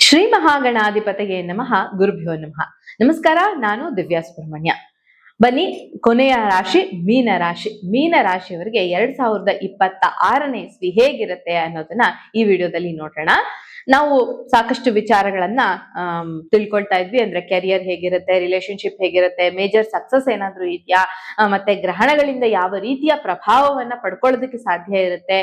ಶ್ರೀ ಮಹಾಗಣಾಧಿಪತಿಗೆ ನಮಃ. ಗುರುಭ್ಯೋ ನಮಃ. ನಮಸ್ಕಾರ. ನಾನು ದಿವ್ಯಾ ಸುಬ್ರಹ್ಮಣ್ಯ. ಬನ್ನಿ, ಕೊನೆಯ ರಾಶಿ ಮೀನ ರಾಶಿ. ಮೀನ ರಾಶಿಯವರಿಗೆ 2026ನೇ ಇಸ್ವಿ ಹೇಗಿರುತ್ತೆ ಅನ್ನೋದನ್ನ ಈ ವಿಡಿಯೋದಲ್ಲಿ ನೋಡೋಣ. ನಾವು ಸಾಕಷ್ಟು ವಿಚಾರಗಳನ್ನ ತಿಳ್ಕೊಳ್ತಾ ಇದ್ವಿ. ಅಂದ್ರೆ ಕೆರಿಯರ್ ಹೇಗಿರುತ್ತೆ, ರಿಲೇಶನ್ಶಿಪ್ ಹೇಗಿರುತ್ತೆ, ಮೇಜರ್ ಸಕ್ಸಸ್ ಏನಾದ್ರೂ ಇದೆಯಾ, ಮತ್ತೆ ಗ್ರಹಣಗಳಿಂದ ಯಾವ ರೀತಿಯ ಪ್ರಭಾವವನ್ನ ಪಡ್ಕೊಳ್ಳೋದಕ್ಕೆ ಸಾಧ್ಯ ಇರುತ್ತೆ,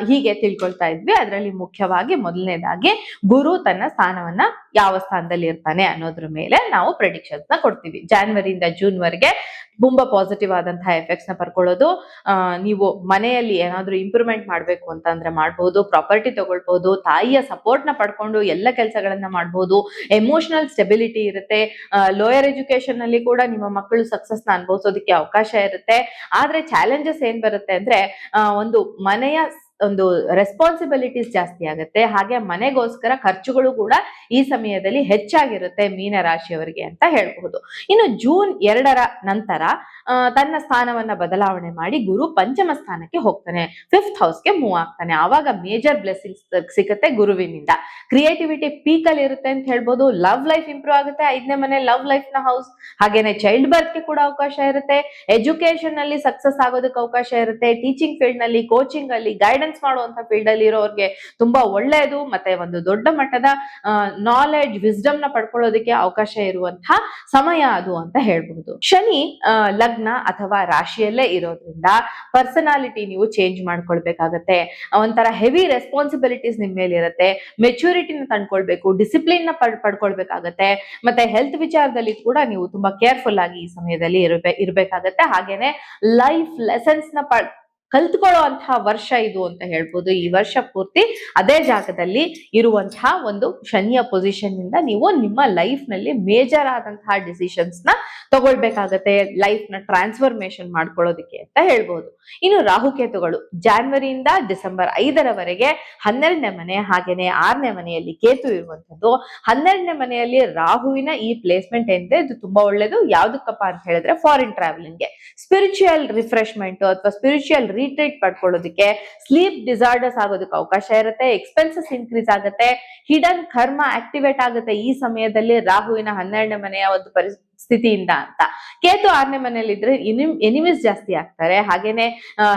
ಹೀಗೆ ತಿಳ್ಕೊಳ್ತಾ ಇದ್ವಿ. ಅದರಲ್ಲಿ ಮುಖ್ಯವಾಗಿ ಮೊದಲನೇದಾಗಿ ಗುರು ತನ್ನ ಸ್ಥಾನವನ್ನ ಯಾವ ಸ್ಥಾನದಲ್ಲಿ ಇರ್ತಾನೆ ಅನ್ನೋದ್ರ ಮೇಲೆ ನಾವು ಪ್ರೆಡಿಕ್ಷನ್ಸ್ ನ ಕೊಡ್ತೀವಿ. ಜಾನ್ವರಿಯಿಂದ ಜೂನ್ ವರೆಗೆ ತುಂಬಾ ಪಾಸಿಟಿವ್ ಆದಂತಹ ಎಫೆಕ್ಟ್ಸ್ ನ ಪಡ್ಕೊಳ್ಳೋದು. ನೀವು ಮನೆಯಲ್ಲಿ ಏನಾದ್ರೂ ಇಂಪ್ರೂವ್ಮೆಂಟ್ ಮಾಡ್ಬೇಕು ಅಂತ ಅಂದ್ರೆ ಮಾಡ್ಬೋದು, ಪ್ರಾಪರ್ಟಿ ತಗೊಳ್ಬಹುದು, ತಾಯಿಯ ಸಪೋರ್ಟ್ ನ ಪಡ್ಕೊಂಡು ಎಲ್ಲ ಕೆಲಸಗಳನ್ನ ಮಾಡ್ಬೋದು, ಎಮೋಷನಲ್ ಸ್ಟೆಬಿಲಿಟಿ ಇರುತ್ತೆ. ಲೋಯರ್ ಎಜುಕೇಶನ್ ಅಲ್ಲಿ ಕೂಡ ನಿಮ್ಮ ಮಕ್ಕಳು ಸಕ್ಸಸ್ ನ ಅನುಭವಿಸೋದಕ್ಕೆ ಅವಕಾಶ ಇರುತ್ತೆ. ಆದ್ರೆ ಚಾಲೆಂಜಸ್ ಏನ್ ಬರುತ್ತೆ ಅಂದ್ರೆ ಒಂದು ಮನೆಯ ಒಂದು ರೆಸ್ಪಾನ್ಸಿಬಿಲಿಟೀಸ್ ಜಾಸ್ತಿ ಆಗುತ್ತೆ. ಹಾಗೆ ಮನೆಗೋಸ್ಕರ ಖರ್ಚುಗಳು ಕೂಡ ಈ ಸಮಯದಲ್ಲಿ ಹೆಚ್ಚಾಗಿರುತ್ತೆ ಮೀನ ರಾಶಿಯವರಿಗೆ ಅಂತ ಹೇಳ್ಬಹುದು. ಇನ್ನು ಜೂನ್ 2ರ ನಂತರ ತನ್ನ ಸ್ಥಾನವನ್ನ ಬದಲಾವಣೆ ಮಾಡಿ ಗುರು ಪಂಚಮ ಸ್ಥಾನಕ್ಕೆ ಹೋಗ್ತಾನೆ, 5th ಹೌಸ್ಗೆ ಮೂವ್ ಆಗ್ತಾನೆ. ಆವಾಗ ಮೇಜರ್ ಬ್ಲೆಸ್ಸಿಂಗ್ಸ್ ಸಿಗುತ್ತೆ ಗುರುವಿನಿಂದ. ಕ್ರಿಯೇಟಿವಿಟಿ ಪೀಕ್ ಅಲ್ಲಿ ಇರುತ್ತೆ ಅಂತ ಹೇಳ್ಬೋದು. ಲವ್ ಲೈಫ್ ಇಂಪ್ರೂವ್ ಆಗುತ್ತೆ, 5ನೇ ಮನೆ ಲವ್ ಲೈಫ್ ನ ಹೌಸ್. ಹಾಗೇನೆ ಚೈಲ್ಡ್ ಬರ್ತ್ ಗೆ ಕೂಡ ಅವಕಾಶ ಇರುತ್ತೆ. ಎಜುಕೇಶನ್ ಅಲ್ಲಿ ಸಕ್ಸಸ್ ಆಗೋದಕ್ಕೆ ಅವಕಾಶ ಇರುತ್ತೆ. ಟೀಚಿಂಗ್ ಫೀಲ್ಡ್ ನಲ್ಲಿ, ಕೋಚಿಂಗ್ ಅಲ್ಲಿ, ಗೈಡೆನ್ಸ್ ಮಾಡುವಂತ ಫೀಲ್ಡ್ ಅಲ್ಲಿ ಇರೋರಿಗೆ ತುಂಬಾ ಒಳ್ಳೆಯದು. ಮತ್ತೆ ಒಂದು ದೊಡ್ಡ ಮಟ್ಟದ ನಾಲೆಡ್ಜ್, ವಿಸ್ಡಮ್ ನ ಪಡ್ಕೊಳ್ಳೋದಕ್ಕೆ ಅವಕಾಶ ಇರುವಂತಹ ಸಮಯ ಅದು ಅಂತ ಹೇಳ್ಬಹುದು. ಶನಿ ಲಗ್ನ ಅಥವಾ ರಾಶಿಯಲ್ಲೇ ಇರೋದ್ರಿಂದ ಪರ್ಸನಾಲಿಟಿ ನೀವು ಚೇಂಜ್ ಮಾಡ್ಕೊಳ್ಬೇಕಾಗತ್ತೆ. ಒಂಥರ ಹೆವಿ ರೆಸ್ಪಾನ್ಸಿಬಿಲಿಟೀಸ್ ನಿಮ್ ಮೇಲೆ ಇರುತ್ತೆ. ಮೆಚುರಿಟಿನ ತಂದ್ಕೊಳ್ಬೇಕು, ಡಿಸಿಪ್ಲಿನ್ ನ ಪಡ್ಕೊಳ್ಬೇಕಾಗತ್ತೆ. ಮತ್ತೆ ಹೆಲ್ತ್ ವಿಚಾರದಲ್ಲಿ ಕೂಡ ನೀವು ತುಂಬಾ ಕೇರ್ಫುಲ್ ಆಗಿ ಈ ಸಮಯದಲ್ಲಿ ಇರ್ಬೇಕಾಗತ್ತೆ. ಹಾಗೇನೆ ಲೈಫ್ ಲೆಸನ್ಸ್ ನ ಕಲ್ತ್ಕೊಳ್ಳೋ ಅಂತಹ ವರ್ಷ ಇದು ಅಂತ ಹೇಳ್ಬೋದು. ಈ ವರ್ಷ ಪೂರ್ತಿ ಅದೇ ಜಾಗದಲ್ಲಿ ಇರುವಂತಹ ಒಂದು ಶನಿಯ ಪೊಸಿಷನ್ ಇಂದ ನೀವು ನಿಮ್ಮ ಲೈಫ್ ನಲ್ಲಿ ಮೇಜರ್ ಆದಂತಹ ಡಿಸಿಷನ್ಸ್ ನ ತಗೊಳ್ಬೇಕಾಗತ್ತೆ, ಲೈಫ್ ನ ಟ್ರಾನ್ಸ್ಫರ್ಮೇಶನ್ ಮಾಡ್ಕೊಳ್ಳೋದಕ್ಕೆ ಅಂತ ಹೇಳ್ಬೋದು. ಇನ್ನು ರಾಹುಕೇತುಗಳು ಜಾನ್ವರಿಯಿಂದ ಡಿಸೆಂಬರ್ 5ರವರೆಗೆ 12ನೇ ಮನೆ ಹಾಗೇನೆ 6ನೇ ಮನೆಯಲ್ಲಿ ಕೇತು ಇರುವಂತದ್ದು. 12ನೇ ಮನೆಯಲ್ಲಿ ರಾಹುವಿನ ಈ ಪ್ಲೇಸ್ಮೆಂಟ್ ಏನಿದೆ ಇದು ತುಂಬಾ ಒಳ್ಳೇದು. ಯಾವ್ದಕ್ಕಪ್ಪ ಅಂತ ಹೇಳಿದ್ರೆ ಫಾರಿನ್ ಟ್ರಾವೆಲಿಂಗ್ಗೆ, ಸ್ಪಿರಿಚುವಲ್ ರಿಫ್ರೆಶ್ಮೆಂಟ್ ಅಥವಾ ಸ್ಪಿರಿಚುವಲ್ ರಿಟ್ರೀಟ್ ಪಡ್ಕೊಳ್ಳೋದಕ್ಕೆ, ಸ್ಲೀಪ್ ಡಿಸಾರ್ಡರ್ಸ್ ಆಗೋದಕ್ಕೆ ಅವಕಾಶ ಇರುತ್ತೆ. ಎಕ್ಸ್ಪೆನ್ಸಸ್ ಇನ್ಕ್ರೀಸ್ ಆಗುತ್ತೆ. ಹಿಡನ್ ಕರ್ಮ ಆಕ್ಟಿವೇಟ್ ಆಗುತ್ತೆ ಈ ಸಮಯದಲ್ಲಿ ರಾಹುವಿನ 12ನೇ ಮನೆಯ ಒಂದು ಸ್ಥಿತಿಯಿಂದ ಅಂತ. ಕೇತು 6ನೇ ಮನೆಯಲ್ಲಿ ಇದ್ರೆ ಎನಿಮೀಸ್ ಜಾಸ್ತಿ ಆಗ್ತಾರೆ. ಹಾಗೇನೆ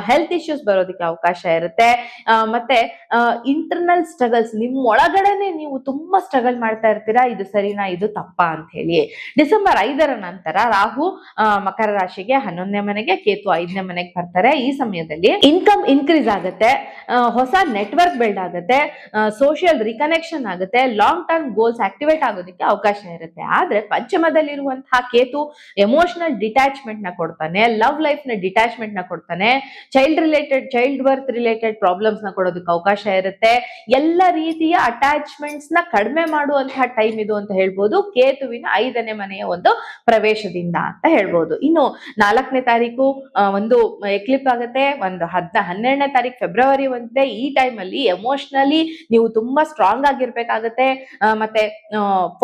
ಹೆಲ್ತ್ ಇಶ್ಯೂಸ್ ಬರೋದಕ್ಕೆ ಅವಕಾಶ ಇರುತ್ತೆ. ಮತ್ತೆ ಇಂಟರ್ನಲ್ ಸ್ಟ್ರಗಲ್ಸ್, ನಿಮ್ಮ ಒಳಗಡೆನೆ ನೀವು ತುಂಬಾ ಸ್ಟ್ರಗಲ್ ಮಾಡ್ತಾ ಇರ್ತೀರಾ, ಇದು ಸರಿನಾ ಇದು ತಪ್ಪಾ ಅಂತ ಹೇಳಿ. ಡಿಸೆಂಬರ್ 5ರ ನಂತರ ರಾಹು ಮಕರ ರಾಶಿಗೆ 11ನೇ ಮನೆಗೆ, ಕೇತು 5ನೇ ಮನೆಗೆ ಬರ್ತಾರೆ. ಈ ಸಮಯದಲ್ಲಿ ಇನ್ಕಮ್ ಇನ್ಕ್ರೀಸ್ ಆಗುತ್ತೆ, ಹೊಸ ನೆಟ್ವರ್ಕ್ ಬಿಲ್ಡ್ ಆಗುತ್ತೆ, ಸೋಷಿಯಲ್ ರಿಕನೆಕ್ಷನ್ ಆಗುತ್ತೆ, ಲಾಂಗ್ ಟರ್ಮ್ ಗೋಲ್ಸ್ ಆಕ್ಟಿವೇಟ್ ಆಗೋದಕ್ಕೆ ಅವಕಾಶ ಇರುತ್ತೆ. ಆದ್ರೆ ಪಂಚಮದಲ್ಲಿರುವಂತಹ ಕೇತು ಎಮೋಷನಲ್ ಡಿಟ್ಯಾಚ್ಮೆಂಟ್ ನ ಕೊಡ್ತಾನೆ, ಲವ್ ಲೈಫ್ ನ ಡಿಟ್ಯಾಚ್ಮೆಂಟ್ ನ ಕೊಡ್ತಾನೆ, ಚೈಲ್ಡ್ ಬರ್ತ್ ರಿಲೇಟೆಡ್ ಪ್ರಾಬ್ಲಮ್ಸ್ ನ ಕೊಡೋದಕ್ಕೆ ಅವಕಾಶ ಇರುತ್ತೆ. ಎಲ್ಲ ರೀತಿಯ ಅಟ್ಯಾಚ್ಮೆಂಟ್ಸ್ ನ ಕಡಿಮೆ ಮಾಡುವಂತಹ ಟೈಮ್ ಇದು ಅಂತ ಹೇಳ್ಬೋದು, ಕೇತುವಿನ 5ನೇ ಮನೆಯ ಒಂದು ಪ್ರವೇಶದಿಂದ ಅಂತ ಹೇಳ್ಬೋದು. ಇನ್ನು 4ನೇ ತಾರೀಕು ಒಂದು ಎಕ್ಲಿಪ್ ಆಗುತ್ತೆ, ಒಂದು 12ನೇ ತಾರೀಕು ಫೆಬ್ರವರಿ ಒಂದೇ. ಈ ಟೈಮ್ ಅಲ್ಲಿ ಎಮೋಷನಲಿ ನೀವು ತುಂಬಾ ಸ್ಟ್ರಾಂಗ್ ಆಗಿರ್ಬೇಕಾಗತ್ತೆ. ಮತ್ತೆ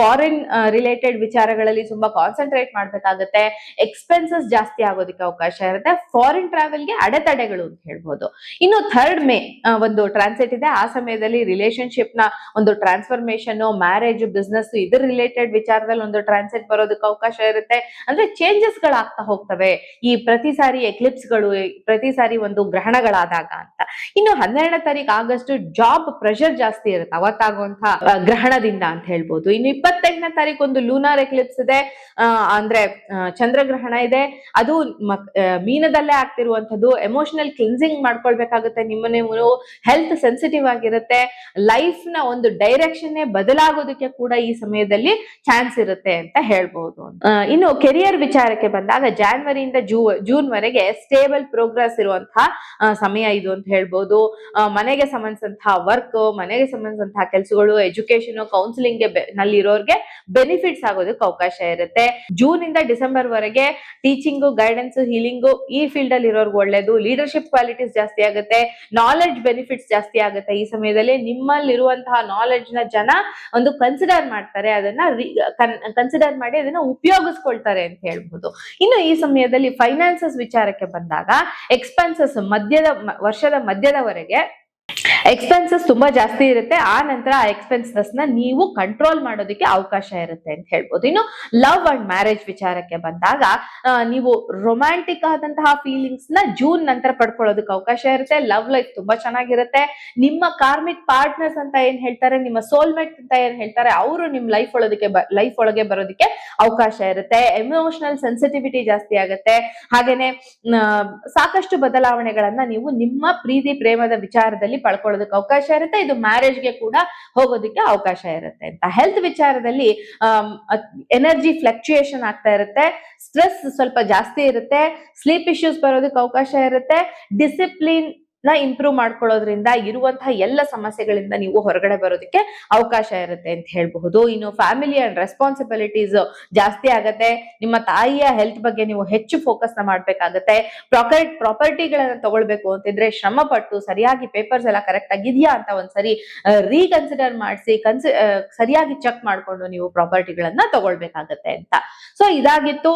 ಫಾರಿನ್ ರಿಲೇಟೆಡ್ ವಿಚಾರಗಳಲ್ಲಿ ತುಂಬಾ ಕಾನ್ಸಂಟ್ರೇಟ್ ಮಾಡ್ಬೇಕಾಗತ್ತೆ. ಎಕ್ಸ್ಪೆನ್ಸಸ್ ಜಾಸ್ತಿ ಆಗೋದಕ್ಕೆ ಅವಕಾಶ ಇರುತ್ತೆ. ಫಾರಿನ್ ಟ್ರಾವೆಲ್ಗೆ ಅಡೆತಡೆಗಳು ಅಂತ ಹೇಳ್ಬೋದು. ಇನ್ನು 3rd ಮೇ ಒಂದು ಟ್ರಾನ್ಸಿಟ್ ಇದೆ. ಆ ಸಮಯದಲ್ಲಿ ರಿಲೇಶನ್ಶಿಪ್ ನ ಒಂದು ಟ್ರಾನ್ಸ್ಫರ್ಮೇಶನ್, ಮ್ಯಾರೇಜ್, ಬಿಸ್ನೆಸ್ ಇದ್ರ ರಿಲೇಟೆಡ್ ವಿಚಾರದಲ್ಲಿ ಒಂದು ಟ್ರಾನ್ಸಿಟ್ ಬರೋದಕ್ಕೆ ಅವಕಾಶ ಇರುತ್ತೆ. ಅಂದ್ರೆ ಚೇಂಜಸ್ ಗಳಾಗ್ತಾ ಹೋಗ್ತವೆ ಈ ಪ್ರತಿ ಸಾರಿ ಎಕ್ಲಿಪ್ಸ್ ಗಳು, ಪ್ರತಿ ಸಾರಿ ಒಂದು ಗ್ರಹಣಗಳಾದಾಗ ಅಂತ. ಇನ್ನು 12ನೇ ತಾರೀಕು ಆಗಸ್ಟ್ ಜಾಬ್ ಪ್ರೆಷರ್ ಜಾಸ್ತಿ ಇರುತ್ತೆ ಅವತ್ತಾಗುವಂತಹ ಗ್ರಹಣದಿಂದ ಅಂತ ಹೇಳ್ಬೋದು. ಇನ್ನು 28ನೇ ತಾರೀಕು ಒಂದು ಲೂನಾರ್ ಎಕ್ಲಿಪ್ಸ್ ಇದೆ, ಅಂದ್ರೆ ಚಂದ್ರಗ್ರಹಣ ಇದೆ. ಅದು ಮೀನದಲ್ಲೇ ಆಗ್ತಿರುವಂತದ್ದು. Emotional cleansing ಮಾಡ್ಕೊಳ್ಬೇಕಾಗುತ್ತೆ. ನೀವು ಹೆಲ್ತ್ ಸೆನ್ಸಿಟಿವ್ ಆಗಿರುತ್ತೆ. ಲೈಫ್ ನ ಒಂದು ಡೈರೆಕ್ಷನ್ ಬದಲಾಗೋದಕ್ಕೆ ಕೂಡ ಈ ಸಮಯದಲ್ಲಿ ಚಾನ್ಸ್ ಇರುತ್ತೆ ಅಂತ ಹೇಳ್ಬಹುದು. ಇನ್ನು ಕೆರಿಯರ್ ವಿಚಾರಕ್ಕೆ ಬಂದಾಗ ಜಾನ್ವರಿಯಿಂದ ಜೂನ್ ವರೆಗೆ ಸ್ಟೇಬಲ್ ಪ್ರೋಗ್ರೆಸ್ ಇರುವಂತಹ ಸಮಯ ಇದು ಅಂತ ಹೇಳ್ಬೋದು. ಮನೆಗೆ ಸಂಬಂಧಿಸಿದಂತಹ ವರ್ಕ್, ಮನೆಗೆ ಸಂಬಂಧಿಸಿದಂತಹ ಕೆಲಸಗಳು, ಎಜುಕೇಶನ್, ಕೌನ್ಸಿಲಿಂಗ್ ನಲ್ಲಿ ಇರೋರ್ಗೆ ಬೆನಿಫಿಟ್ಸ್ ಆಗೋದಕ್ಕೆ ಅವಕಾಶ ಇರುತ್ತೆ. ಜೂನ್ ಇಂದ ಡಿಸೆಂಬರ್ ವರೆಗೆ ಟೀಚಿಂಗ್, ಗೈಡೆನ್ಸ್, ಹೀಲಿಂಗ್ ಈ ಫೀಲ್ಡ್ ಅಲ್ಲಿ ಇರೋರ್ಗೆ ಒಳ್ಳೇದು. ಲೀಡರ್ಶಿಪ್ ಕ್ವಾಲಿಟೀಸ್ ಜಾಸ್ತಿ ಆಗುತ್ತೆ, ನಾಲೆಡ್ಜ್ ಬೆನಿಫಿಟ್ಸ್ ಜಾಸ್ತಿ ಆಗುತ್ತೆ. ಈ ಸಮಯದಲ್ಲಿ ನಿಮ್ಮಲ್ಲಿರುವಂತಹ ನಾಲೆಡ್ಜ್ ನ ಜನ ಒಂದು ಕನ್ಸಿಡರ್ ಮಾಡ್ತಾರೆ, ಅದನ್ನ ಕನ್ಸಿಡರ್ ಮಾಡಿ ಅದನ್ನ ಉಪಯೋಗಿಸ್ಕೊಳ್ತಾರೆ ಅಂತ ಹೇಳ್ಬೋದು. ಇನ್ನು ಈ ಸಮಯದಲ್ಲಿ ಫೈನಾನ್ಸಸ್ ವಿಚಾರಕ್ಕೆ ಬಂದಾಗ ಎಕ್ಸ್ಪೆನ್ಸಸ್ ವರ್ಷದ ಮಧ್ಯದವರೆಗೆ ಎಕ್ಸ್ಪೆನ್ಸಸ್ ತುಂಬಾ ಜಾಸ್ತಿ ಇರುತ್ತೆ. ಆ ನಂತರ ಆ ಎಕ್ಸ್ಪೆನ್ಸಸ್ ನ ನೀವು ಕಂಟ್ರೋಲ್ ಮಾಡೋದಕ್ಕೆ ಅವಕಾಶ ಇರುತ್ತೆ ಅಂತ ಹೇಳ್ಬೋದು. ಇನ್ನು ಲವ್ ಅಂಡ್ ಮ್ಯಾರೇಜ್ ವಿಚಾರಕ್ಕೆ ಬಂದಾಗ ನೀವು ರೊಮ್ಯಾಂಟಿಕ್ ಆದಂತಹ ಫೀಲಿಂಗ್ಸ್ ನ ಜೂನ್ ನಂತರ ಪಡ್ಕೊಳ್ಳೋದಕ್ಕೆ ಅವಕಾಶ ಇರುತ್ತೆ. ಲವ್ ಲೈಫ್ ತುಂಬಾ ಚೆನ್ನಾಗಿರುತ್ತೆ. ನಿಮ್ಮ ಕಾರ್ಮಿಕ್ ಪಾರ್ಟ್ನರ್ಸ್ ಅಂತ ಏನ್ ಹೇಳ್ತಾರೆ, ನಿಮ್ಮ ಸೋಲ್ಮೇಟ್ ಅಂತ ಏನ್ ಹೇಳ್ತಾರೆ, ಅವರು ನಿಮ್ ಲೈಫ್ ಒಳಗೆ ಬರೋದಕ್ಕೆ ಅವಕಾಶ ಇರುತ್ತೆ. ಎಮೋಷನಲ್ ಸೆನ್ಸಿಟಿವಿಟಿ ಜಾಸ್ತಿ ಆಗುತ್ತೆ. ಹಾಗೇನೆ ಸಾಕಷ್ಟು ಬದಲಾವಣೆಗಳನ್ನ ನೀವು ನಿಮ್ಮ ಪ್ರೀತಿ ಪ್ರೇಮದ ವಿಚಾರದಲ್ಲಿ ಪಡ್ಕೊಳ್ಳೋದಕ್ಕೆ ಅವಕಾಶ ಇರುತ್ತೆ. ಇದು ಮ್ಯಾರೇಜ್ಗೆ ಕೂಡ ಹೋಗೋದಕ್ಕೆ ಅವಕಾಶ ಇರುತ್ತೆ ಅಂತ. ಹೆಲ್ತ್ ವಿಚಾರದಲ್ಲಿ ಎನರ್ಜಿ ಫ್ಲಕ್ಚುಯೇಷನ್ ಆಗ್ತಾ ಇರುತ್ತೆ. ಸ್ಟ್ರೆಸ್ ಸ್ವಲ್ಪ ಜಾಸ್ತಿ ಇರುತ್ತೆ. ಸ್ಲೀಪ್ ಇಶ್ಯೂಸ್ ಬರೋದಕ್ಕೆ ಅವಕಾಶ ಇರುತ್ತೆ. ಡಿಸಿಪ್ಲಿನ್ ನ ಇಂಪ್ರೂವ್ ಮಾಡ್ಕೊಳ್ಳೋದ್ರಿಂದ ಇರುವಂತಹ ಎಲ್ಲ ಸಮಸ್ಯೆಗಳಿಂದ ನೀವು ಹೊರಗಡೆ ಬರೋದಕ್ಕೆ ಅವಕಾಶ ಇರುತ್ತೆ ಅಂತ ಹೇಳ್ಬಹುದು. ಇನ್ನು ಫ್ಯಾಮಿಲಿ ಅಂಡ್ ರೆಸ್ಪಾನ್ಸಿಬಿಲಿಟೀಸ್ ಜಾಸ್ತಿ ಆಗತ್ತೆ. ನಿಮ್ಮ ತಾಯಿಯ ಹೆಲ್ತ್ ಬಗ್ಗೆ ನೀವು ಹೆಚ್ಚು ಫೋಕಸ್ ನ ಮಾಡ್ಬೇಕಾಗತ್ತೆ. ಪ್ರಾಪರ್ಟಿಗಳನ್ನ ತಗೊಳ್ಬೇಕು ಅಂತಿದ್ರೆ ಶ್ರಮ ಪಟ್ಟು ಸರಿಯಾಗಿ ಪೇಪರ್ಸ್ ಎಲ್ಲ ಕರೆಕ್ಟ್ ಆಗಿದೆಯಾ ಅಂತ ಒಂದ್ಸರಿ ರೀಕನ್ಸಿಡರ್ ಮಾಡಿಸಿ ಸರಿಯಾಗಿ ಚೆಕ್ ಮಾಡ್ಕೊಂಡು ನೀವು ಪ್ರಾಪರ್ಟಿಗಳನ್ನ ತಗೊಳ್ಬೇಕಾಗತ್ತೆ ಅಂತ. ಸೊ ಇದಾಗಿತ್ತು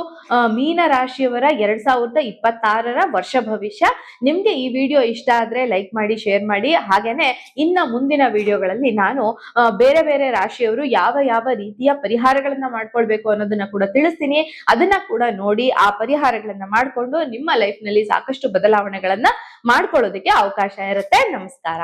ಮೀನ ರಾಶಿಯವರ 2026 ವರ್ಷ ಭವಿಷ್ಯ. ನಿಮ್ಗೆ ಈ ವಿಡಿಯೋ ಇಷ್ಟ ಆದ್ರೆ ಲೈಕ್ ಮಾಡಿ, ಶೇರ್ ಮಾಡಿ. ಹಾಗೇನೆ ಇನ್ನ ಮುಂದಿನ ವಿಡಿಯೋಗಳಲ್ಲಿ ನಾನು ಬೇರೆ ಬೇರೆ ರಾಶಿಯವರು ಯಾವ ಯಾವ ರೀತಿಯ ಪರಿಹಾರಗಳನ್ನ ಮಾಡ್ಕೊಳ್ಬೇಕು ಅನ್ನೋದನ್ನ ಕೂಡ ತಿಳಿಸ್ತೀನಿ. ಅದನ್ನ ಕೂಡ ನೋಡಿ ಆ ಪರಿಹಾರಗಳನ್ನ ಮಾಡ್ಕೊಂಡು ನಿಮ್ಮ ಲೈಫ್ ನಲ್ಲಿ ಸಾಕಷ್ಟು ಬದಲಾವಣೆಗಳನ್ನ ಮಾಡ್ಕೊಳ್ಳೋದಕ್ಕೆ ಅವಕಾಶ ಇರುತ್ತೆ. ನಮಸ್ಕಾರ.